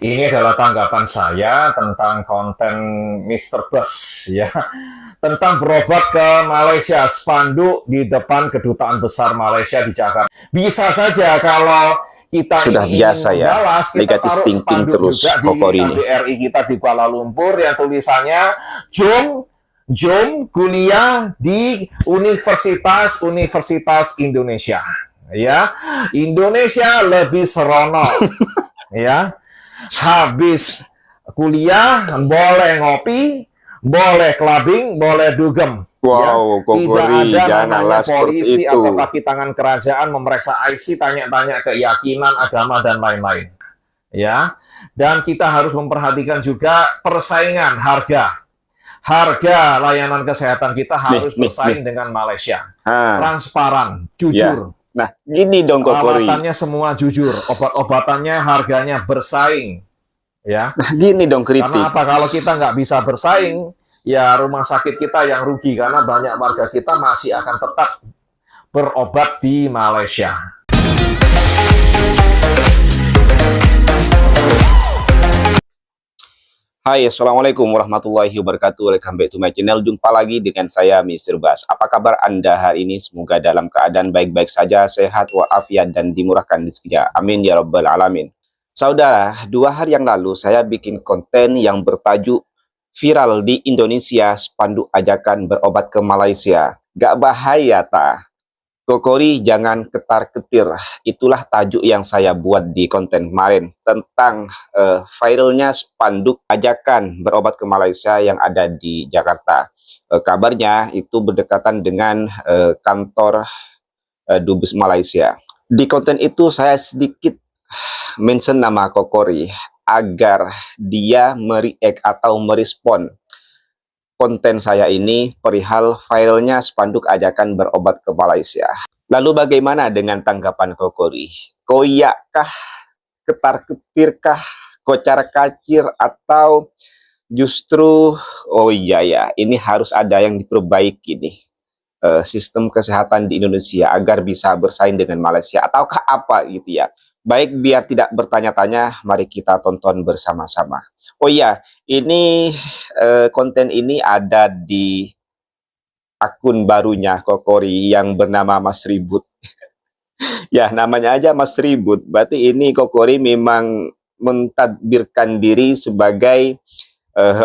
Ini adalah tanggapan saya tentang konten Mister Bus ya, tentang berobat ke Malaysia, spanduk di depan kedutaan besar Malaysia di Jakarta. Bisa saja kalau kita Sudah ini ingin biasa ya, membalas, kita negatif taruh thinking spanduk terus juga di Kokor ini. KBRI kita di Kuala Lumpur yang tulisannya Jom kuliah di Universitas Indonesia. Ya, Indonesia lebih seronok. Ya, habis kuliah boleh ngopi, boleh clubbing, boleh dugem. Wow, Tidak Kokori, ada namanya janganlah polisi seperti atau itu. kaki tangan kerajaan memeriksa IC, tanya-tanya keyakinan, agama, dan lain-lain. Ya, dan kita harus memperhatikan juga persaingan harga. Harga layanan kesehatan kita harus bersaing dengan Malaysia. Transparan, Ya. jujur. Nah, gini dong Kokori. Perawatannya semua jujur, obat-obatannya harganya bersaing. Ya, Nah, gini dong kritik. karena apa? Kalau kita nggak bisa bersaing, ya rumah sakit kita yang rugi karena banyak warga kita masih akan tetap berobat di Malaysia. Hai, Assalamualaikum warahmatullahi wabarakatuh. Welcome back to my channel. Jumpa lagi dengan saya, Mr. Bas. Apa kabar Anda hari ini? Semoga dalam keadaan baik-baik saja, sehat walafiat, dan dimurahkan rezekinya. Amin ya rabbal alamin. Saudara, 2 hari yang lalu saya bikin konten yang bertajuk viral di Indonesia, spanduk ajakan berobat ke Malaysia. Gak bahaya tak? Kokori jangan ketar-ketir. Itulah tajuk yang saya buat di konten kemarin tentang viralnya spanduk ajakan berobat ke Malaysia yang ada di Jakarta. Kabarnya itu berdekatan dengan kantor Dubes Malaysia. Di konten itu saya sedikit mention nama Kokori agar dia mereact atau merespon konten saya ini perihal viralnya spanduk ajakan berobat ke Malaysia. Lalu bagaimana dengan tanggapan Kokori? Koyakkah, ketar-ketirkah, kocar-kacir, atau justru, oh iya ya, ini harus ada yang diperbaiki nih, sistem kesehatan di Indonesia agar bisa bersaing dengan Malaysia, ataukah apa gitu ya. Baik, biar tidak bertanya-tanya, mari kita tonton bersama-sama. Oh iya, ini konten ini ada di akun barunya Kokori yang bernama Mas Ribut. Ya, namanya aja Mas Ribut. Berarti ini Kokori memang mentadbirkan diri sebagai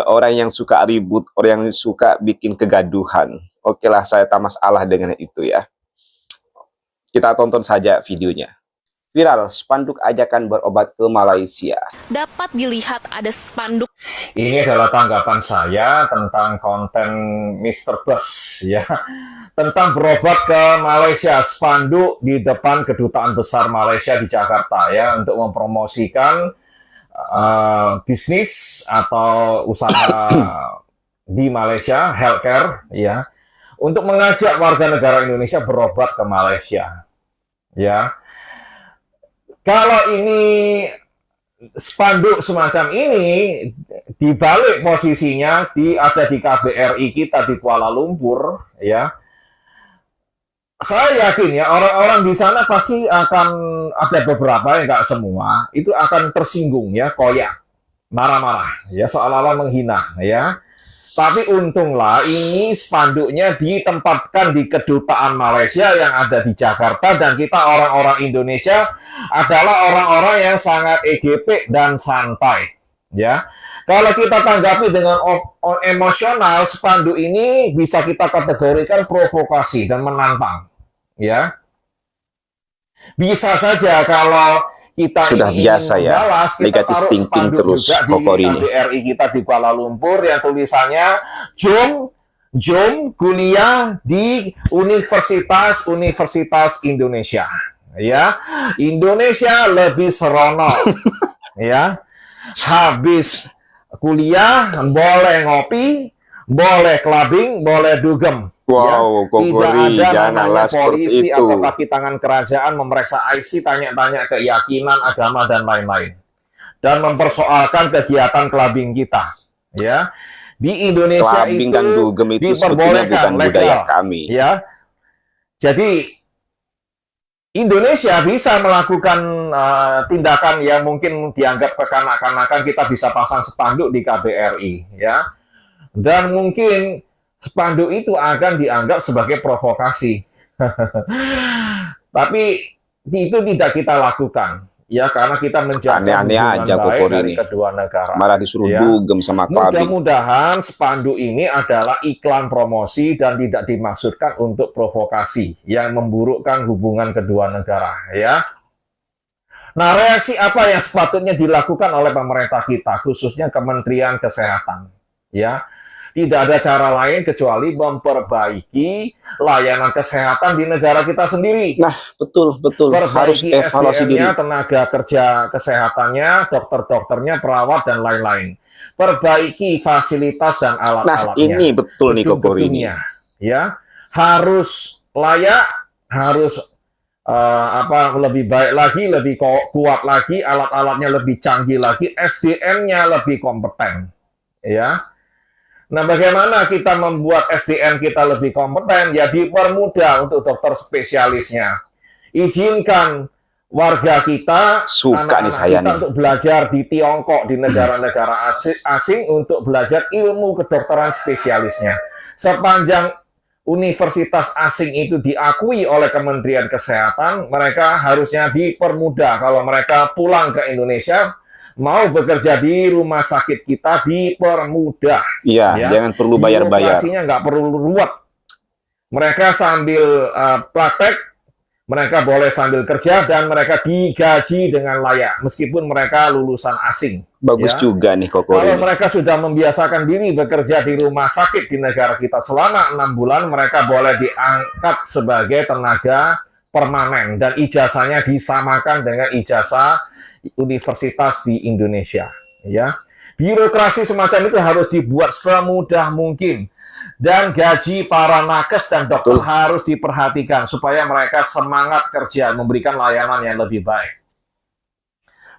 orang yang suka ribut, orang yang suka bikin kegaduhan. Oke lah, saya tak masalah dengan itu ya. Kita tonton saja videonya. Viral, spanduk ajakan berobat ke Malaysia. Dapat dilihat ada spanduk. Ini adalah tanggapan saya tentang konten Mister Bus ya, tentang berobat ke Malaysia, spanduk di depan kedutaan besar Malaysia di Jakarta ya, untuk mempromosikan bisnis atau usaha di Malaysia, healthcare ya, untuk mengajak warga negara Indonesia berobat ke Malaysia ya. Kalau ini spanduk semacam ini dibalik posisinya ada di KBRI kita di Kuala Lumpur ya, saya yakin ya orang-orang di sana pasti akan ada beberapa, yang nggak semua itu akan tersinggung ya, koyak, marah-marah ya, seolah-olah menghina ya. Tapi untunglah ini spanduknya ditempatkan di kedutaan Malaysia yang ada di Jakarta, dan kita orang-orang Indonesia adalah orang-orang yang sangat EGP dan santai. Ya, kalau kita tanggapi dengan emosional, spanduk ini bisa kita kategorikan provokasi dan menantang. Ya, bisa saja kalau kita Sudah ini biasa ingin ya, membalas, kita negatif taruh thinking spanduk terus juga di Kokor ini. KBRI kita di Kuala Lumpur yang tulisannya Jom kuliah di Universitas Indonesia. Ya, Indonesia lebih seronok. Ya, habis kuliah boleh ngopi, boleh clubbing, boleh dugem. Wow, Kokori, Tidak ada janganlah namanya polisi seperti itu. atau kaki tangan kerajaan memeriksa IC, tanya-tanya keyakinan, agama, dan lain-lain, dan mempersoalkan kegiatan clubbing kita. Ya, di Indonesia Clubbing itu dan dugem itu sebetulnya diperbolehkan bukan budaya legal. kami. Ya, jadi Indonesia bisa melakukan tindakan yang mungkin dianggap kekanak-kanakan, kita bisa pasang spanduk di KBRI, ya. Dan mungkin spanduk itu akan dianggap sebagai provokasi. Tapi itu tidak kita lakukan, ya, karena kita menjaga Aneh-aneh hubungan aja baik Kokor dari ini. kedua negara. Malah disuruh Ya. dugem sama Klabing. Mudah-mudahan spanduk ini adalah iklan promosi dan tidak dimaksudkan untuk provokasi yang memburukkan hubungan kedua negara, ya. Nah, reaksi apa yang sepatutnya dilakukan oleh pemerintah kita, khususnya Kementerian Kesehatan, ya? Tidak ada cara lain kecuali memperbaiki layanan kesehatan di negara kita sendiri. Nah, betul. Harus Perbaiki evaluasi diri. SDM-nya, tenaga kerja kesehatannya, dokter-dokternya, perawat, dan lain-lain. Perbaiki fasilitas dan Nah, alat-alatnya. ini betul nih Kokor ini. Gedung-gedungnya, ya, harus layak, harus lebih baik lagi, lebih kuat lagi, alat-alatnya lebih canggih lagi, SDM-nya lebih kompeten, ya. Nah, bagaimana kita membuat SDM kita lebih kompeten? Ya, dipermudah untuk dokter spesialisnya. Izinkan warga kita, Suka nih saya kita nih. untuk belajar di Tiongkok, di negara-negara asing untuk belajar ilmu kedokteran spesialisnya. Sepanjang universitas asing itu diakui oleh Kementerian Kesehatan, mereka harusnya dipermudah kalau mereka pulang ke Indonesia, mau bekerja di rumah sakit kita dipermudah. Iya, Ya. jangan perlu bayar-bayar. Birokrasinya nggak perlu ruwet. Mereka sambil praktek, mereka boleh sambil kerja, dan mereka digaji dengan layak, meskipun mereka lulusan asing. Bagus Ya. juga nih Kokor Kalau ini. mereka sudah membiasakan diri bekerja di rumah sakit di negara kita selama 6 bulan, mereka boleh diangkat sebagai tenaga permanen, dan ijazahnya disamakan dengan ijazah universitas di Indonesia, ya. Birokrasi semacam itu harus dibuat semudah mungkin, dan gaji para nakes dan dokter harus diperhatikan supaya mereka semangat kerja, memberikan layanan yang lebih baik.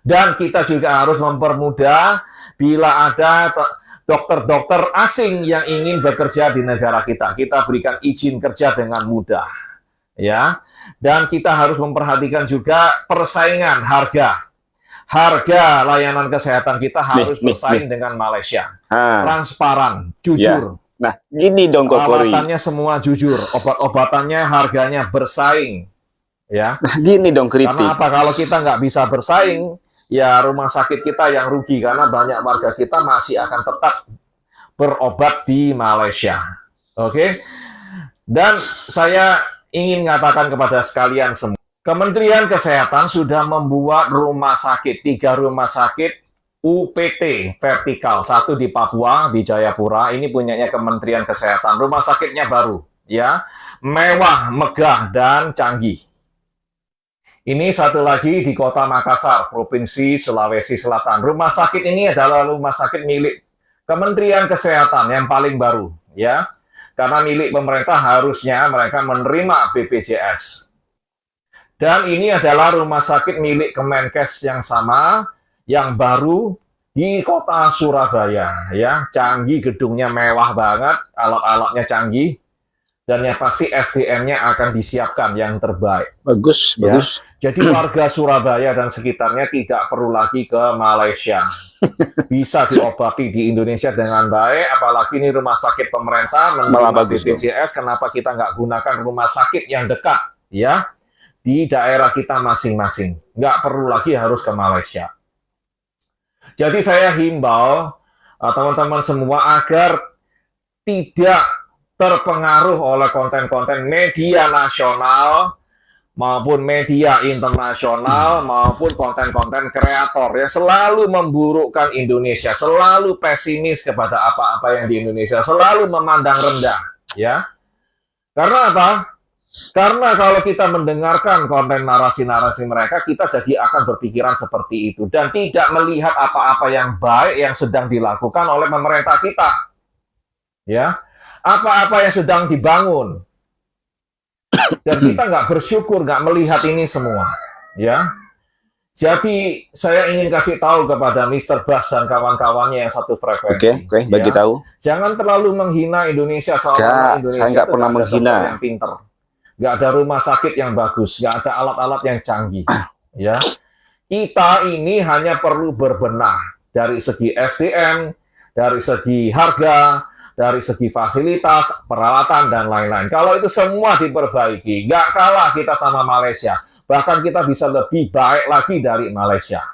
Dan kita juga harus mempermudah bila ada dokter-dokter asing yang ingin bekerja di negara kita, kita berikan izin kerja dengan mudah, ya. Dan kita harus memperhatikan juga persaingan harga. Harga layanan kesehatan kita harus bersaing dengan Malaysia. Transparan, jujur. Ya. Nah, gini dong Kokor ini. Perawatannya semua jujur, obat-obatannya harganya bersaing. Ya. Nah, gini dong kritik. Karena apa? Kalau kita nggak bisa bersaing, ya rumah sakit kita yang rugi, karena banyak warga kita masih akan tetap berobat di Malaysia. Oke? Dan saya ingin mengatakan kepada sekalian semua, Kementerian Kesehatan sudah membuat rumah sakit, 3 rumah sakit UPT vertikal, 1 di Papua, di Jayapura, ini punyanya Kementerian Kesehatan. Rumah sakitnya baru, ya, mewah, megah, dan canggih. Ini satu lagi di Kota Makassar, Provinsi Sulawesi Selatan. Rumah sakit ini adalah rumah sakit milik Kementerian Kesehatan yang paling baru, ya, karena milik pemerintah harusnya mereka menerima BPJS. Dan ini adalah rumah sakit milik Kemenkes yang sama, yang baru di kota Surabaya, ya, canggih, gedungnya mewah banget, alat-alatnya canggih, dan yang pasti SDM-nya akan disiapkan yang terbaik. Bagus, Ya. bagus. Jadi warga Surabaya dan sekitarnya tidak perlu lagi ke Malaysia. Bisa diobati di Indonesia dengan baik, apalagi ini rumah sakit pemerintah Malah menerima bagus BPJS, kenapa kita nggak gunakan rumah sakit yang dekat, ya, di daerah kita masing-masing. Nggak perlu lagi harus ke Malaysia. Jadi saya himbau teman-teman semua agar tidak terpengaruh oleh konten-konten media nasional maupun media internasional maupun konten-konten kreator yang selalu memburukkan Indonesia, selalu pesimis kepada apa-apa yang di Indonesia, selalu memandang rendah, ya. Karena apa? Karena kalau kita mendengarkan konten narasi-narasi mereka, kita jadi akan berpikiran seperti itu dan tidak melihat apa-apa yang baik yang sedang dilakukan oleh pemerintah kita. Ya, apa-apa yang sedang dibangun. Dan kita nggak bersyukur, nggak melihat ini semua. Ya, jadi saya ingin kasih tahu kepada Mr. Bas dan kawan-kawannya yang satu frekuensi. Oke, bagi tahu. Jangan terlalu menghina Indonesia, Enggak, Indonesia saya nggak itu pernah nggak ada menghina. dokter yang pinter. nggak ada rumah sakit yang bagus, nggak ada alat-alat yang canggih. Ya, kita ini hanya perlu berbenah dari segi SDM, dari segi harga, dari segi fasilitas, peralatan, dan lain-lain. Kalau itu semua diperbaiki, nggak kalah kita sama Malaysia. Bahkan kita bisa lebih baik lagi dari Malaysia.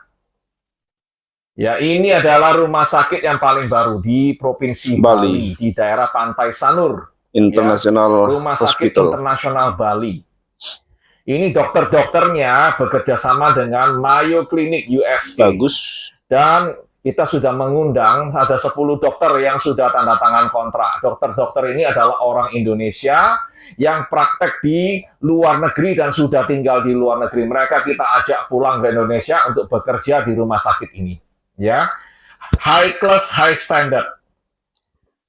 Ya, ini adalah rumah sakit yang paling baru di Provinsi Bali, di daerah Pantai Sanur. International Rumah Sakit Hospital. Internasional Bali. Ini dokter-dokternya bekerja sama dengan Mayo Clinic USA. Bagus. Dan kita sudah mengundang, ada 10 dokter yang sudah tanda tangan kontrak. Dokter-dokter ini adalah orang Indonesia yang praktek di luar negeri dan sudah tinggal di luar negeri. Mereka kita ajak pulang ke Indonesia untuk bekerja di rumah sakit ini. Ya, high class, high standard.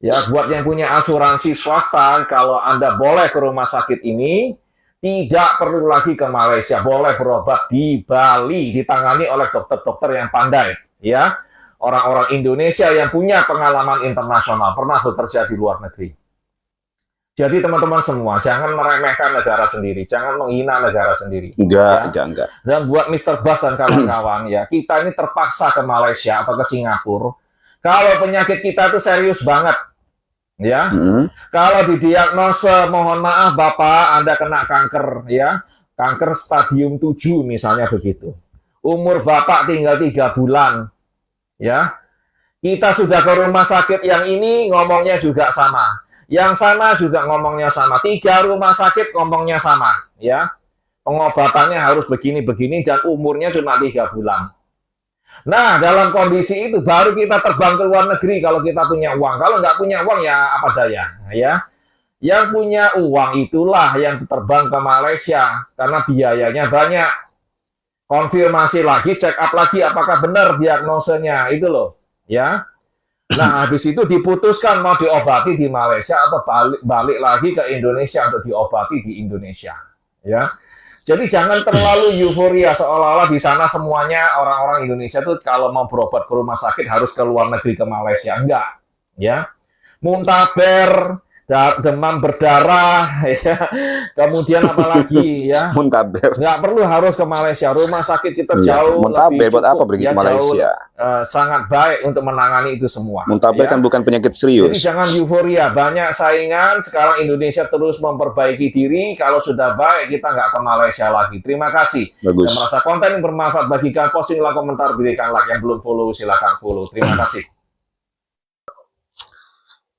Ya, buat yang punya asuransi swasta, kalau Anda boleh ke rumah sakit ini, tidak perlu lagi ke Malaysia, boleh berobat di Bali, ditangani oleh dokter-dokter yang pandai, ya, orang-orang Indonesia yang punya pengalaman internasional, pernah bekerja di luar negeri. Jadi teman-teman semua, jangan meremehkan negara sendiri, jangan menghina negara sendiri. Enggak. Dan buat Mr. Bas dan kawan-kawan, ya, kita ini terpaksa ke Malaysia atau ke Singapura. Kalau penyakit kita itu serius banget, ya. Kalau didiagnosa, mohon maaf Bapak, Anda kena kanker, ya, kanker stadium 7 misalnya begitu. Umur Bapak tinggal 3 bulan, ya. Kita sudah ke rumah sakit yang ini ngomongnya juga sama. Yang sana juga ngomongnya sama. 3 rumah sakit ngomongnya sama, ya. Pengobatannya harus begini-begini dan umurnya cuma 3 bulan. Nah, dalam kondisi itu baru kita terbang ke luar negeri kalau kita punya uang. Kalau nggak punya uang ya apa daya, ya. Yang punya uang itulah yang terbang ke Malaysia karena biayanya banyak. Konfirmasi lagi, check up lagi apakah benar diagnosenya itu loh, ya. Nah, habis itu diputuskan mau diobati di Malaysia atau balik lagi ke Indonesia untuk diobati di Indonesia, ya. Jadi jangan terlalu euforia seolah-olah di sana semuanya orang-orang Indonesia tuh kalau mau berobat ke rumah sakit harus ke luar negeri ke Malaysia. Enggak, ya. Muntaber, demam berdarah, ya. Kemudian apalagi, ya. Muntaber. Nggak perlu harus ke Malaysia. Rumah sakit kita jauh Muntaber lebih buat apa cukup, pergi ya, ke Malaysia? Sangat baik untuk menangani itu semua. Muntaber ya. kan bukan penyakit Jadi serius. jangan euforia, banyak saingan, sekarang Indonesia terus memperbaiki diri, kalau sudah baik kita nggak ke Malaysia lagi. Terima kasih. Bagus. Yang merasa konten yang bermanfaat, bagikan, postinglah komentar, berikan like, yang belum follow silakan follow. Terima kasih.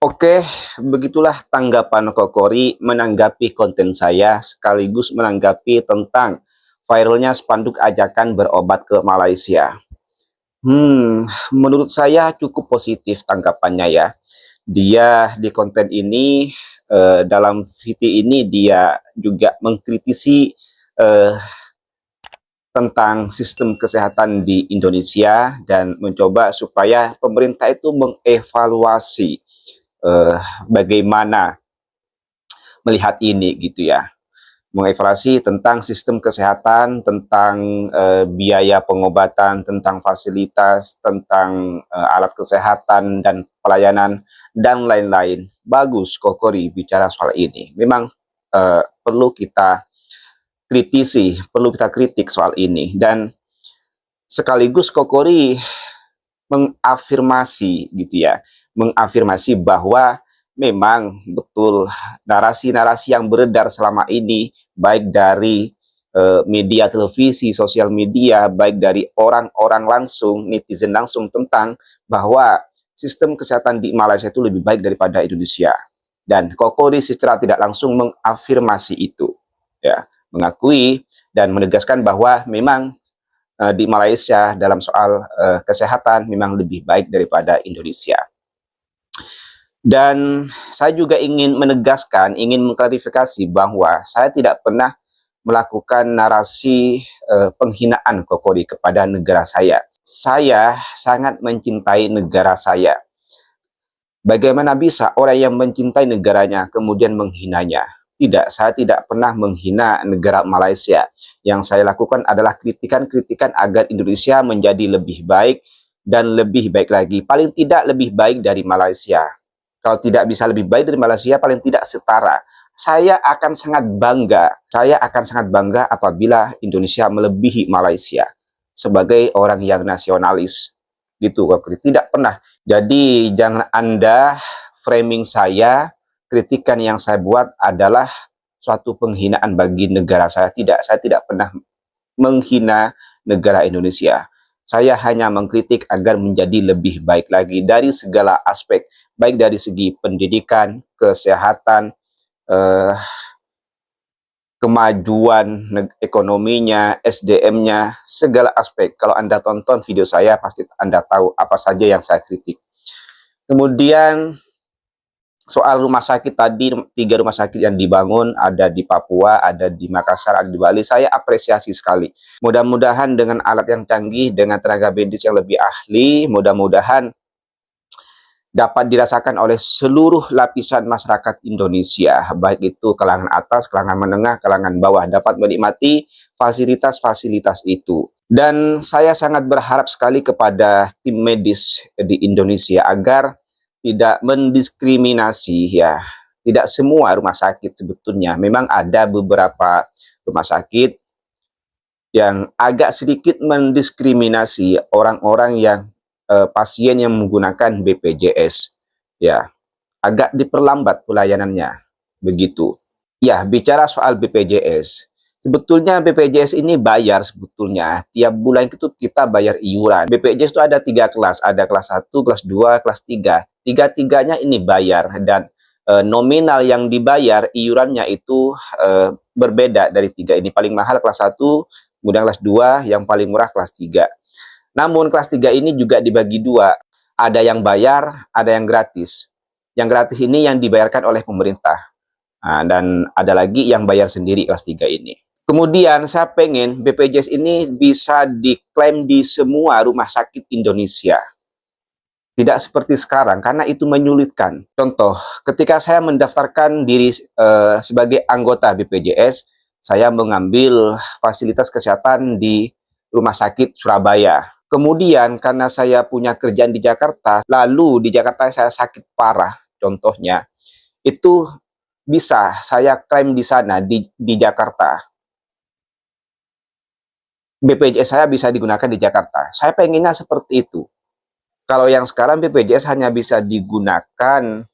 Oke, begitulah tanggapan Kokori menanggapi konten saya sekaligus menanggapi tentang viralnya spanduk ajakan berobat ke Malaysia. Menurut saya cukup positif tanggapannya ya. Dia di konten ini, dalam video ini dia juga mengkritisi tentang sistem kesehatan di Indonesia dan mencoba supaya pemerintah itu mengevaluasi bagaimana melihat ini gitu ya, mengevaluasi tentang sistem kesehatan, tentang biaya pengobatan, tentang fasilitas, tentang alat kesehatan dan pelayanan dan lain-lain. Bagus Kokori bicara soal ini. Memang perlu kita kritisi, perlu kita kritik soal ini, dan sekaligus Kokori mengafirmasi gitu ya, mengafirmasi bahwa memang betul narasi-narasi yang beredar selama ini, baik dari media televisi, sosial media, baik dari orang-orang langsung, netizen langsung, tentang bahwa sistem kesehatan di Malaysia itu lebih baik daripada Indonesia. Dan Kokori secara tidak langsung mengafirmasi itu, ya, mengakui dan menegaskan bahwa memang di Malaysia dalam soal kesehatan memang lebih baik daripada Indonesia. Dan saya juga ingin menegaskan, ingin mengklarifikasi bahwa saya tidak pernah melakukan narasi penghinaan Kokori kepada negara saya. Saya sangat mencintai negara saya. Bagaimana bisa orang yang mencintai negaranya kemudian menghinanya? Tidak, saya tidak pernah menghina negara Malaysia. Yang saya lakukan adalah kritikan-kritikan agar Indonesia menjadi lebih baik dan lebih baik lagi. Paling tidak lebih baik dari Malaysia. Kalau tidak bisa lebih baik dari Malaysia, paling tidak setara. saya akan sangat bangga. Saya akan sangat bangga apabila Indonesia melebihi Malaysia sebagai orang yang nasionalis. Gitu, tidak pernah. Jadi jangan Anda framing saya, kritikan yang saya buat adalah suatu penghinaan bagi negara saya. Tidak, saya tidak pernah menghina negara Indonesia. Saya hanya mengkritik agar menjadi lebih baik lagi dari segala aspek, baik dari segi pendidikan, kesehatan, kemajuan ekonominya, SDM-nya, segala aspek. Kalau Anda tonton video saya, pasti Anda tahu apa saja yang saya kritik. Kemudian soal rumah sakit tadi, 3 rumah sakit yang dibangun, ada di Papua, ada di Makassar, ada di Bali, saya apresiasi sekali. Mudah-mudahan dengan alat yang canggih, dengan tenaga medis yang lebih ahli, mudah-mudahan dapat dirasakan oleh seluruh lapisan masyarakat Indonesia, baik itu kalangan atas, kalangan menengah, kalangan bawah, dapat menikmati fasilitas-fasilitas itu. Dan saya sangat berharap sekali kepada tim medis di Indonesia agar tidak mendiskriminasi, ya. Tidak semua rumah sakit sebetulnya. Memang ada beberapa rumah sakit yang agak sedikit mendiskriminasi orang-orang yang pasien yang menggunakan BPJS, ya, agak diperlambat pelayanannya, begitu. Ya, bicara soal BPJS, sebetulnya BPJS ini bayar sebetulnya. Tiap bulan itu kita bayar iuran. BPJS itu ada 3 kelas, ada kelas 1, kelas 2, kelas 3. Tiga-tiganya ini bayar, dan nominal yang dibayar iurannya itu berbeda dari 3 ini. Paling mahal kelas 1, kemudian kelas 2, yang paling murah kelas 3. Namun kelas 3 ini juga dibagi 2. Ada yang bayar, ada yang gratis. Yang gratis ini yang dibayarkan oleh pemerintah. Nah, dan ada lagi yang bayar sendiri kelas 3 ini. Kemudian saya pengen BPJS ini bisa diklaim di semua rumah sakit Indonesia. Tidak seperti sekarang, karena itu menyulitkan. Contoh, ketika saya mendaftarkan diri sebagai anggota BPJS, saya mengambil fasilitas kesehatan di Rumah Sakit Surabaya. Kemudian karena saya punya kerjaan di Jakarta, lalu di Jakarta saya sakit parah, contohnya, itu bisa saya klaim di sana, di Jakarta. BPJS saya bisa digunakan di Jakarta. Saya pengennya seperti itu. Kalau yang sekarang BPJS hanya bisa digunakan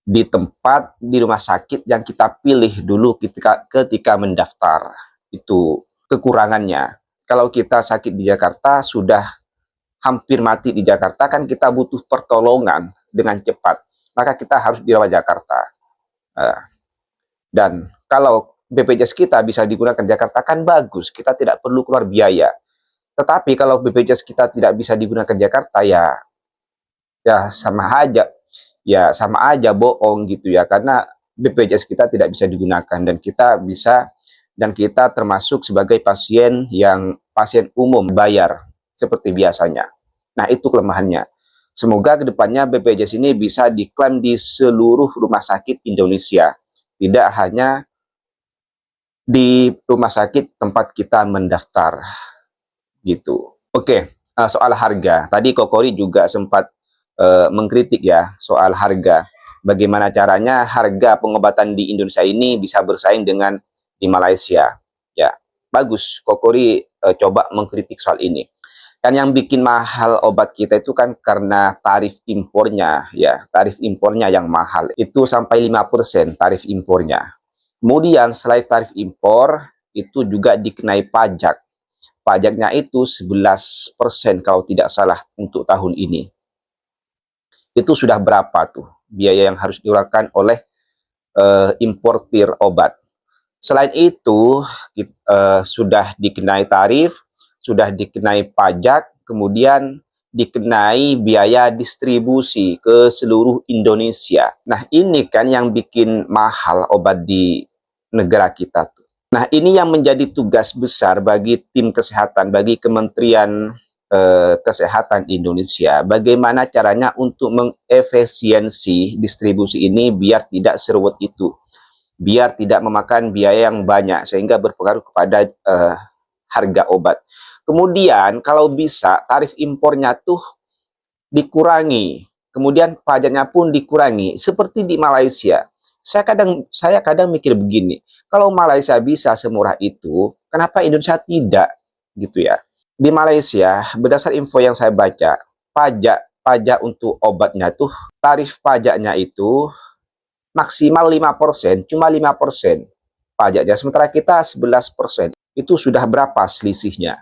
di tempat, di rumah sakit yang kita pilih dulu ketika mendaftar. Itu kekurangannya. Kalau kita sakit di Jakarta, sudah hampir mati di Jakarta, kan kita butuh pertolongan dengan cepat. Maka kita harus dirawat Jakarta. Dan kalau BPJS kita bisa digunakan di Jakarta, kan bagus. Kita tidak perlu keluar biaya. Tetapi kalau BPJS kita tidak bisa digunakan Jakarta, ya sama aja, bohong gitu ya, karena BPJS kita tidak bisa digunakan, dan kita termasuk sebagai pasien umum bayar seperti biasanya. Nah, itu kelemahannya. Semoga kedepannya BPJS ini bisa diklaim di seluruh rumah sakit Indonesia, tidak hanya di rumah sakit tempat kita mendaftar. Gitu. Oke, soal harga. Tadi Kokori juga sempat mengkritik ya soal harga. Bagaimana caranya harga pengobatan di Indonesia ini bisa bersaing dengan di Malaysia. Ya, bagus. Kokori coba mengkritik soal ini. Kan yang bikin mahal obat kita itu kan karena tarif impornya, ya. Tarif impornya yang mahal. Itu sampai 5% tarif impornya. Kemudian selain tarif impor, itu juga dikenai pajak. Pajaknya itu 11% kalau tidak salah untuk tahun ini. Itu sudah berapa tuh biaya yang harus dikeluarkan oleh importir obat. Selain itu, sudah dikenai tarif, sudah dikenai pajak, kemudian dikenai biaya distribusi ke seluruh Indonesia. Nah, ini kan yang bikin mahal obat di negara kita tuh. Nah, ini yang menjadi tugas besar bagi tim kesehatan, bagi Kementerian Kesehatan Indonesia. Bagaimana caranya untuk mengefisiensi distribusi ini biar tidak seruwet itu, biar tidak memakan biaya yang banyak, sehingga berpengaruh kepada harga obat. Kemudian, kalau bisa, tarif impornya tuh dikurangi. Kemudian pajaknya pun dikurangi, seperti di Malaysia. Saya kadang mikir begini, kalau Malaysia bisa semurah itu, kenapa Indonesia tidak gitu ya? Di Malaysia, berdasar info yang saya baca, pajak untuk obatnya tuh, tarif pajaknya itu maksimal 5%, cuma 5% pajaknya. Sementara kita 11%. Itu sudah berapa selisihnya?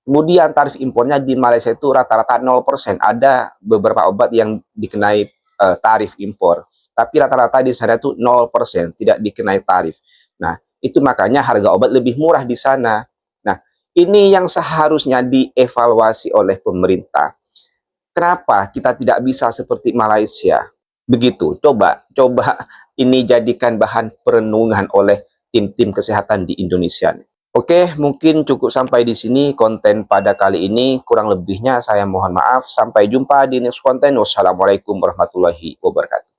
Kemudian tarif impornya di Malaysia itu rata-rata 0%. Ada beberapa obat yang dikenai tarif impor. Tapi rata-rata di sana itu 0%, tidak dikenai tarif. Nah, itu makanya harga obat lebih murah di sana. Nah, ini yang seharusnya dievaluasi oleh pemerintah. Kenapa kita tidak bisa seperti Malaysia? Begitu. Coba ini jadikan bahan perenungan oleh tim-tim kesehatan di Indonesia. Oke, mungkin cukup sampai di sini konten pada kali ini. Kurang lebihnya saya mohon maaf. Sampai jumpa di next konten. Wassalamualaikum warahmatullahi wabarakatuh.